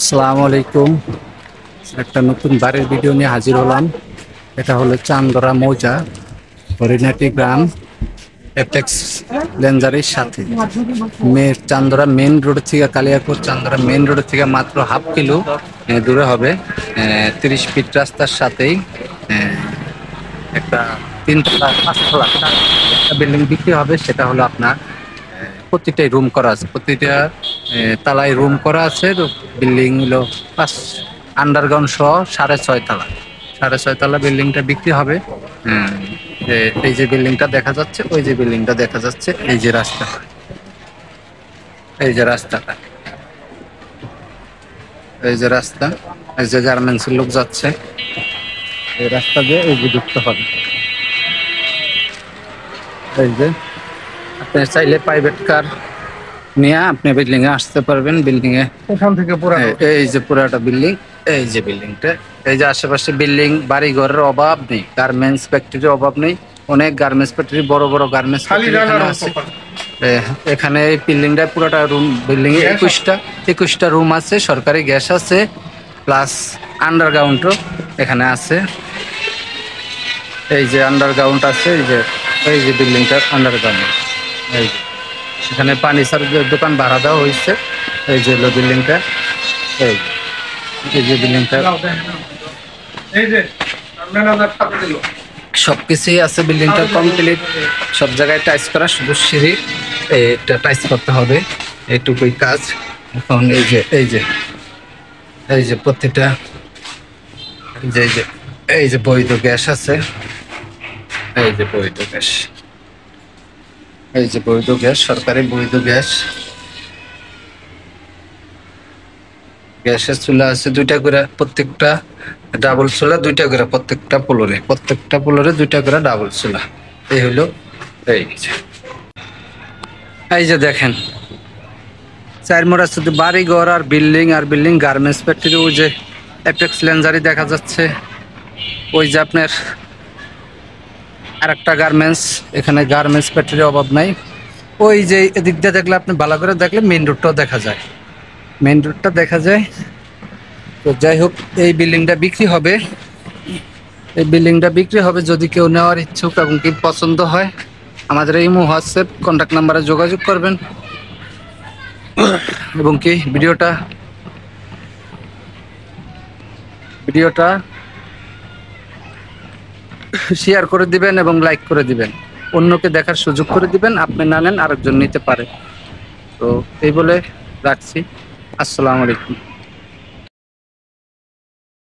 আসসালামু আলাইকুম। একটা নতুন বাড়ির ভিডিও নিয়ে হাজির হলাম। এটা হলো চান্দরা মৌজা, হরিণাটি গ্রাম, অ্যাপেক্স লেঞ্জারির সাথে। চান্দরা মেন রোড থেকে, কালিয়াকৈর চান্দরা মেন রোড থেকে মাত্র হাফ কিলো দূরে হবে। 30 ফিট রাস্তার সাথেই একটা 3 তলা 5 তলা একটা বিল্ডিং বিক্রি হবে। সেটা হলো আপনার প্রতিটাই রুম করা আছে, প্রতিটা তালায় রুম করা আছে। বিল্ডিং হলো 5 আন্ডারগ্রাউন্ড সহ 6.5 তলা, 6.5 তলা বিল্ডিংটা বিক্রি হবে। এই যে বিল্ডিংটা দেখা যাচ্ছে, ওই যে বিল্ডিংটা দেখা যাচ্ছে, এই যে রাস্তাটা, এই যে রাস্তাটা, এই যে রাস্তা, এই যে গার্মেন্টসের লোক যাচ্ছে, এই রাস্তা দিয়ে এই যে ঢুকতে হবে। এই যে আপনি চাইলে প্রাইভেট কার নিয়ে আপনি বিল্ডিং এ আসতে পারবেন। বিল্ডিং এ ওখান থেকে পুরো এই যে পুরাটা বিল্ডিং, এই যে বিল্ডিংটা, এই যে আশেপাশে বিল্ডিং, বাড়ি ঘরের অভাব নেই, গার্মেন্টস ফ্যাক্টরির অভাব নেই। অনেক গার্মেন্টস ফ্যাক্টরি, বড় বড় গার্মেন্টস খালি ফ্যাক্টরি এখানে জায়গার আছে। মতো। এখানে এই বিল্ডিংটা পুরোটা রুম, বিল্ডিং এ 21টা রুম আছে, সরকারি গ্যাস আছে, প্লাস আন্ডারগ্রাউন্ডও এখানে আছে। এই যে আন্ডারগ্রাউন্ড আছে, এই যে বিল্ডিংটার আন্ডারগ্রাউন্ড, এই যে এখানে পানি সার্ভিসের দোকান ভাড়া দেওয়া হয়েছে। এই যে হলো বিল্ডিংটা, এই এই যে বিল্ডিংটা এই যে ম্যানেজার সাথে দিল। সবকিছুই আছে। বিল্ডিংটা কমপ্লিট, সব জায়গায় টাইস করা, শুধু সিঁড়ি এটা টাইস করতে হবে, এইটুকুই কাজ। এখন এই যে প্রতিটা, এই যে বৈধ গ্যাস আছে, এই যে বৈধ গ্যাস, এই যে বৈধ গ্যাস, সরকারি বৈধ গ্যাস। গ্যাসের চুলা আছে 2টা করে, প্রত্যেকটা ডাবল চুলা 2টা করে, প্রত্যেকটা পোলরে 2টা করে ডাবল চুলা। এই হলো এই যে দেখেন, 4 মোড়া শুধু বাড়ি ঘর আর বিল্ডিং গার্মেন্টস ফ্যাক্টরি। ওই যে অ্যাপেক্স লেঞ্জারি দেখা যাচ্ছে, ওই যে আপনার আরেকটা গার্মেন্টস। এখানে গার্মেন্টস ফ্যাক্টরির অভাব নাই। ওই যে এদিক দিয়ে দেখলে, আপনি ভালো করে দেখলে মেইন রোডটাও দেখা যায়, মেইন রোডটা দেখা যায়। তো যাই হোক, এই বিল্ডিংটা বিক্রি হবে, এই বিল্ডিংটা বিক্রি হবে। যদি কেউ নেওয়ার ইচ্ছুক এবং কি পছন্দ হয়, আমাদের এই হোয়াটসঅ্যাপ কন্ট্যাক্ট নাম্বারে যোগাযোগ করবেন এবং কি ভিডিওটা শেয়ার করে দিবেন এবং লাইক করে দিবেন, অন্যকে দেখার সুযোগ করে দিবেন। আপনি না নেন, আরেকজন নিতে পারে। তো এই বলে রাখছি। আসসালামু আলাইকুম।